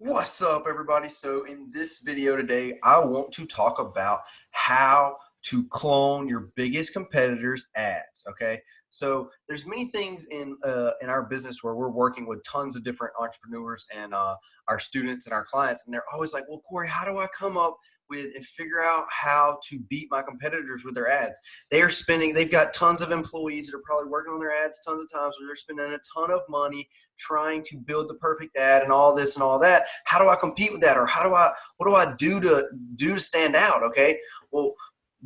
What's up, everybody? So in this video today, I want to talk about how to clone your biggest competitors' ads. Okay, so there's many things in our business where we're working with tons of different entrepreneurs and our students and our clients, and they're always like, "Well, Corey, how do I come up with and figure out how to beat my competitors with their ads?" They've got tons of employees that are probably working on their ads tons of times, where they're spending a ton of money trying to build the perfect ad and all this and all that. How do I compete with that? Or what do I do to stand out? Okay. Well,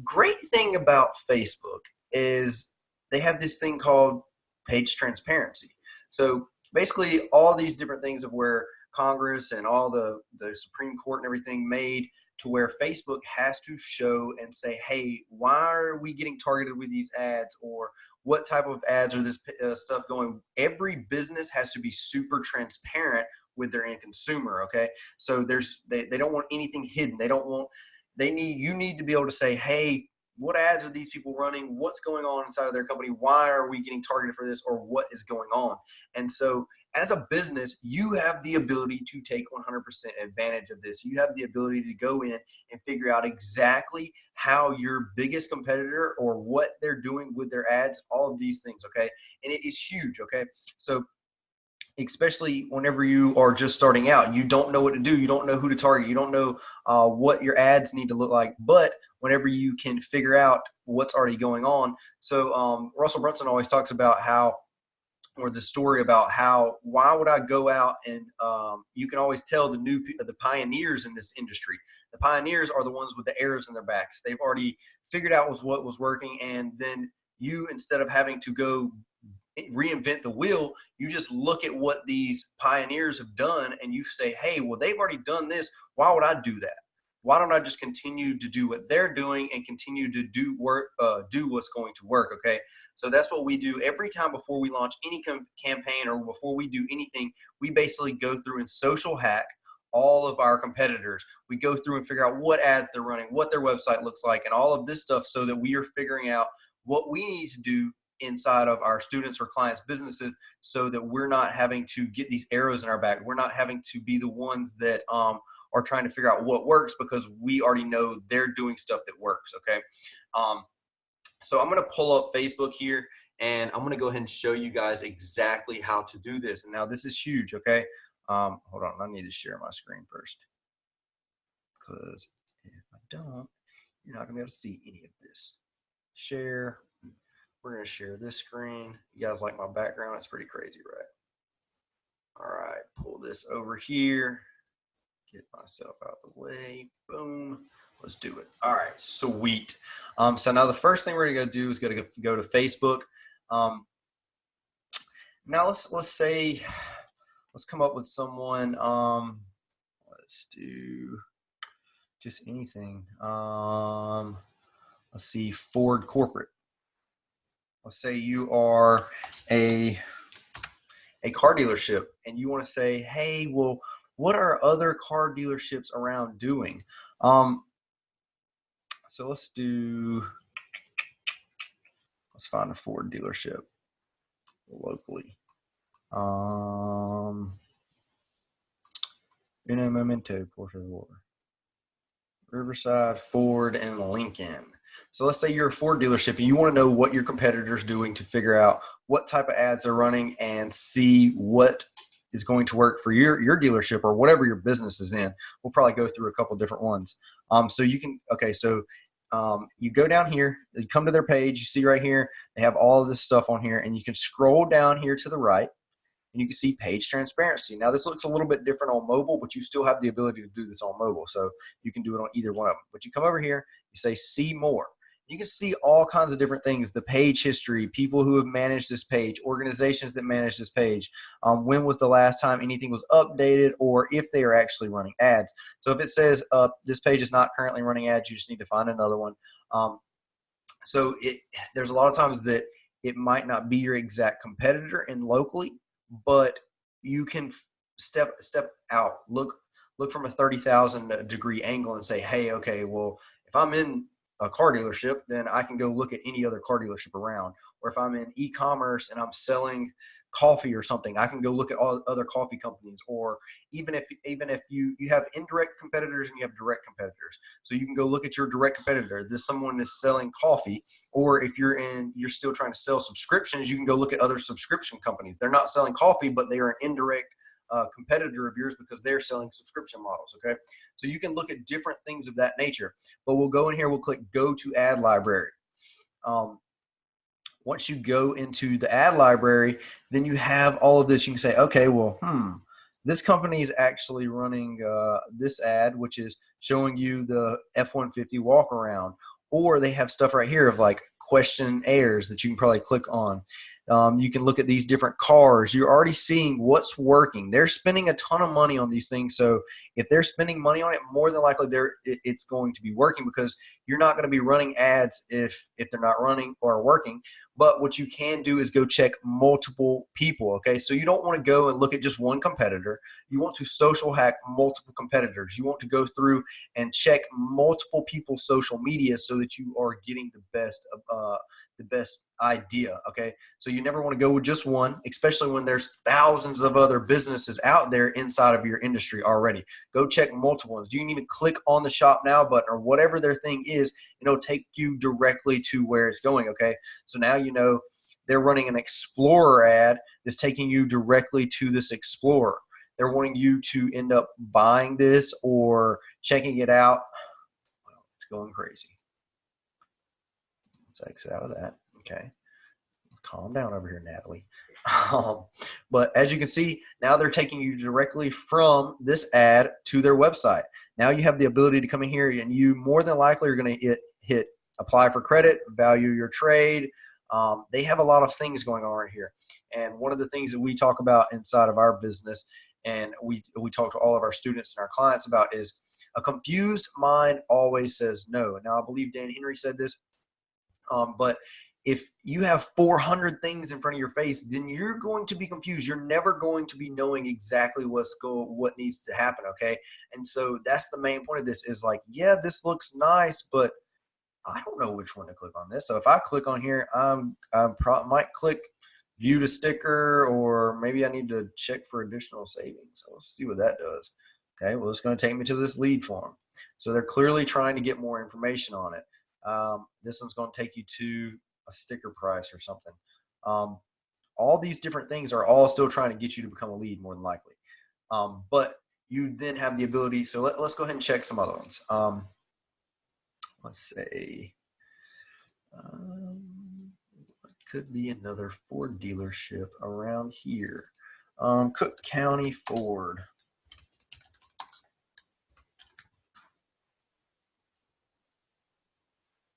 great thing about Facebook is they have this thing called page transparency. So basically all these different things of where Congress and all the Supreme Court and everything made to where Facebook has to show and say, hey, why are we getting targeted with these ads, or what type of ads are this stuff going? Every business has to be super transparent with their end consumer. Okay, so they don't want anything hidden. You need to be able to say, hey, what ads are these people running? What's going on inside of their company? Why are we getting targeted for this, or what is going on? And so as a business, you have the ability to take 100% advantage of this. You have the ability to go in and figure out exactly how your biggest competitor or what they're doing with their ads, all of these things. Okay, and it is huge. Okay, so especially whenever you are just starting out, you don't know what to do, you don't know who to target, you don't know what your ads need to look like. But whenever you can figure out what's already going on, so Russell Brunson always talks about how, or the story about how, why would I go out and you can always tell the pioneers in this industry. The pioneers are the ones with the arrows in their backs. They've already figured out what was working, and then you, instead of having to go reinvent the wheel, you just look at what these pioneers have done and you say, hey, well, they've already done this. Why would I do that? Why don't I just continue to do what they're doing and continue to do what's going to work? Okay, so that's what we do every time before we launch any campaign or before we do anything. We basically go through and social hack all of our competitors. We go through and figure out what ads they're running, what their website looks like, and all of this stuff, so that we are figuring out what we need to do inside of our students or clients' businesses, so that we're not having to get these arrows in our back. We're not having to be the ones that are trying to figure out what works, because we already know they're doing stuff that works. Okay. So I'm going to pull up Facebook here, and I'm going to go ahead and show you guys exactly how to do this. And now this is huge. Okay. Hold on. I need to share my screen first, because if I don't, you're not going to be able to see any of this. Share. We're going to share this screen. You guys like my background? It's pretty crazy, right? All right, pull this over here. Get myself out of the way. Boom. Let's do it. All right, sweet. So now the first thing we're going to do is go to Facebook. Now let's come up with someone. Let's do just anything. Let's see, Ford Corporate. Let's say you are a car dealership and you want to say, hey, well, what are other car dealerships around doing? So let's find a Ford dealership locally. In a momento, por favor. Riverside, Ford, and Lincoln. So let's say you're a Ford dealership and you want to know what your competitor's doing to figure out what type of ads they're running and see what is going to work for your dealership or whatever your business is in. We'll probably go through a couple different ones. So you can, okay, so you go down here, you come to their page, you see right here, they have all of this stuff on here, and you can scroll down here to the right, and you can see page transparency. Now this looks a little bit different on mobile, but you still have the ability to do this on mobile. So you can do it on either one of them. But you come over here, you say see more. You can see all kinds of different things: the page history, people who have managed this page, organizations that manage this page, when was the last time anything was updated, or if they are actually running ads. So if it says this page is not currently running ads, you just need to find another one. So there's a lot of times that it might not be your exact competitor in locally, but you can step out, look from a 30,000 degree angle and say, hey, okay, well, if I'm in a car dealership, then I can go look at any other car dealership around. Or if I'm in e-commerce and I'm selling coffee or something, I can go look at all other coffee companies. Or even if you have indirect competitors and you have direct competitors, so you can go look at your direct competitor. This someone is selling coffee, or if you're still trying to sell subscriptions, you can go look at other subscription companies. They're not selling coffee, but they are an indirect competitor of yours because they're selling subscription models. Okay, so you can look at different things of that nature. But we'll go in here, we'll click go to ad library. Once you go into the ad library, then you have all of this. You can say, okay, well, this company is actually running this ad, which is showing you the F-150 walk around, or they have stuff right here of like questionnaires that you can probably click on. You can look at these different cars. You're already seeing what's working. They're spending a ton of money on these things. So if they're spending money on it, more than likely it's going to be working, because you're not going to be running ads if they're not running or working. But what you can do is go check multiple people. Okay, so you don't want to go and look at just one competitor. You want to social hack multiple competitors. You want to go through and check multiple people's social media so that you are getting the best idea. Okay, so you never want to go with just one, especially when there's thousands of other businesses out there inside of your industry already. Go check multiple ones. You can even click on the shop now button or whatever their thing is, and it'll take you directly to where it's going. Okay, so now you know they're running an Explorer ad that's taking you directly to this Explorer. They're wanting you to end up buying this or checking it out. Well, it's going crazy. Let's exit out of that. Okay, let's calm down over here, Natalie. But as you can see, now they're taking you directly from this ad to their website. Now you have the ability to come in here, and you more than likely are going to hit apply for credit, value your trade. They have a lot of things going on right here. And one of the things that we talk about inside of our business, and we talk to all of our students and our clients about, is a confused mind always says no. Now, I believe Dan Henry said this, but if you have 400 things in front of your face, then you're going to be confused. You're never going to be knowing exactly what needs to happen. Okay. And so that's the main point of this, is like, yeah, this looks nice, but I don't know which one to click on this. So if I click on here, I might click view to sticker, or maybe I need to check for additional savings. So let's see what that does. Okay. Well, it's going to take me to this lead form. So they're clearly trying to get more information on it. This one's going to take you to a sticker price or something. All these different things are all still trying to get you to become a lead, more than likely. But you then have the ability. So let's go ahead and check some other ones. Let's say what could be another Ford dealership around here. Cook County Ford.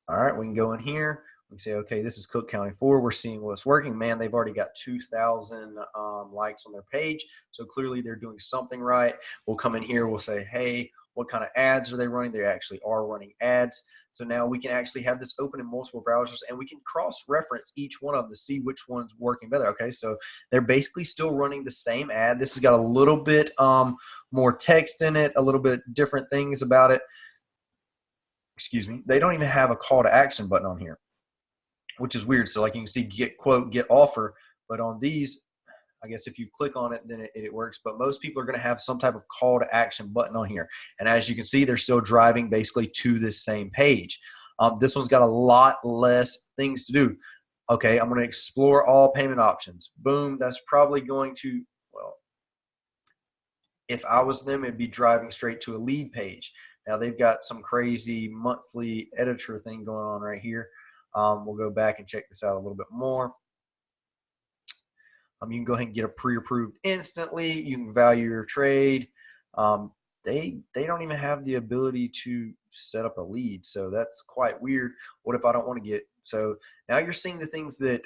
All right, we can go in here. We can say, okay, this is Cook County Ford. We're seeing what's working. Man, they've already got 2,000 likes on their page. So clearly they're doing something right. We'll come in here. We'll say, hey, what kind of ads are they running? They actually are running ads. So now we can actually have this open in multiple browsers, and we can cross-reference each one of them to see which one's working better. Okay, so they're basically still running the same ad. This has got a little bit more text in it, a little bit different things about it. Excuse me. They don't even have a call to action button on here, which is weird. So like you can see get quote, get offer, but on these, I guess if you click on it, then it works. But most people are going to have some type of call to action button on here. And as you can see, they're still driving basically to this same page. This one's got a lot less things to do. Okay, I'm going to explore all payment options. Boom. That's probably going to, well, if I was them, it'd be driving straight to a lead page. Now they've got some crazy monthly editor thing going on right here. We'll go back and check this out a little bit more. You can go ahead and get a pre-approved instantly. You can value your trade. They don't even have the ability to set up a lead. So that's quite weird. What if I don't want to get, so now you're seeing the things that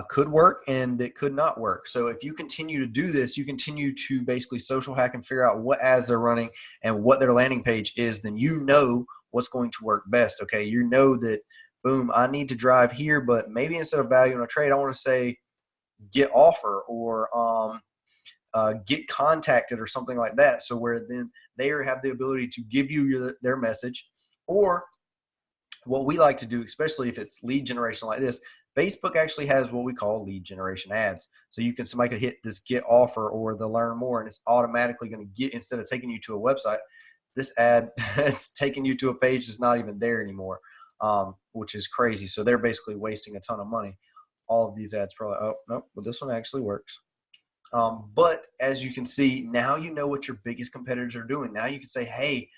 could work and that could not work. So if you continue to do this, you continue to basically social hack and figure out what ads they're running and what their landing page is, then you know what's going to work best. Okay, you know that, boom, I need to drive here, but maybe instead of valuing a trade, I want to say get offer or get contacted or something like that. So where then they have the ability to give you their message. Or what we like to do, especially if it's lead generation like this, Facebook actually has what we call lead generation ads. So somebody could hit this get offer or the learn more, and it's automatically going to get, instead of taking you to a website, this ad it's taking you to a page that's not even there anymore, which is crazy. So they're basically wasting a ton of money. All of these ads probably, oh no, but this one actually works. But as you can see, now you know what your biggest competitors are doing. Now you can say, hey,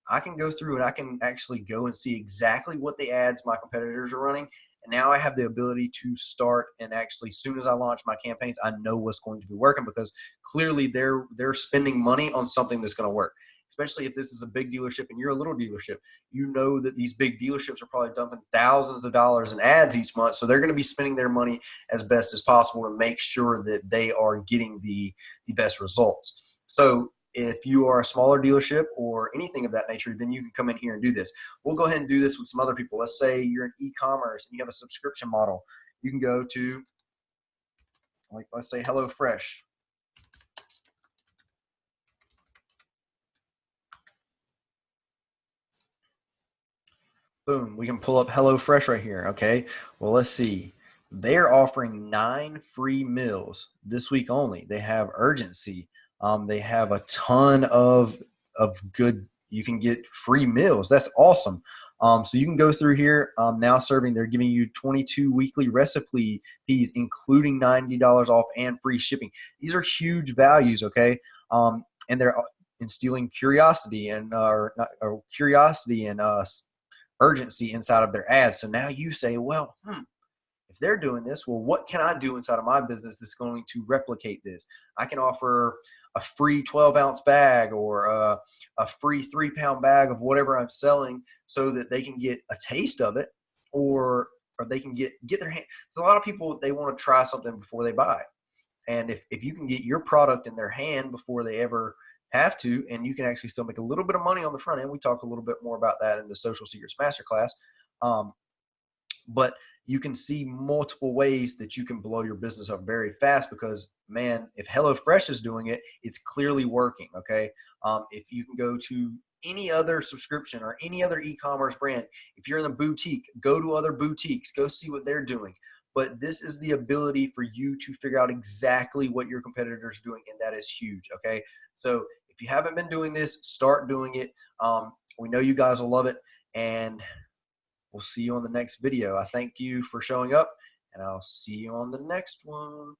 I can go through and I can actually go and see exactly what the ads my competitors are running. And now I have the ability to start, and actually, as soon as I launch my campaigns, I know what's going to be working, because clearly they're spending money on something that's going to work. Especially if this is a big dealership and you're a little dealership, you know that these big dealerships are probably dumping thousands of dollars in ads each month. So they're going to be spending their money as best as possible to make sure that they are getting the best results. So if you are a smaller dealership or anything of that nature, then you can come in here and do this. We'll go ahead and do this with some other people. Let's say you're in e-commerce and you have a subscription model. You can go to, like, let's say HelloFresh. Boom, we can pull up HelloFresh right here. Okay, well, let's see. They're offering 9 free meals this week only. They have urgency. They have a ton of good. You can get free meals. That's awesome. So you can go through here. Now serving, they're giving you 22 weekly recipes, including $90 off and free shipping. These are huge values. Okay, and they're instilling curiosity and urgency inside of their ads. So now you say, well, if they're doing this, well, what can I do inside of my business that's going to replicate this? I can offer a free 12-ounce bag, or a free 3-pound bag of whatever I'm selling, so that they can get a taste of it, or they can get their hand. So a lot of people, they want to try something before they buy it. And if you can get your product in their hand before they ever have to, and you can actually still make a little bit of money on the front end. We talk a little bit more about that in the Social Secrets Masterclass. But you can see multiple ways that you can blow your business up very fast, because, man, if HelloFresh is doing it, it's clearly working. Okay. If you can go to any other subscription or any other e-commerce brand, if you're in a boutique, go to other boutiques, go see what they're doing. But this is the ability for you to figure out exactly what your competitors are doing, and that is huge. Okay. So if you haven't been doing this, start doing it. We know you guys will love it, and we'll see you on the next video. I thank you for showing up, and I'll see you on the next one.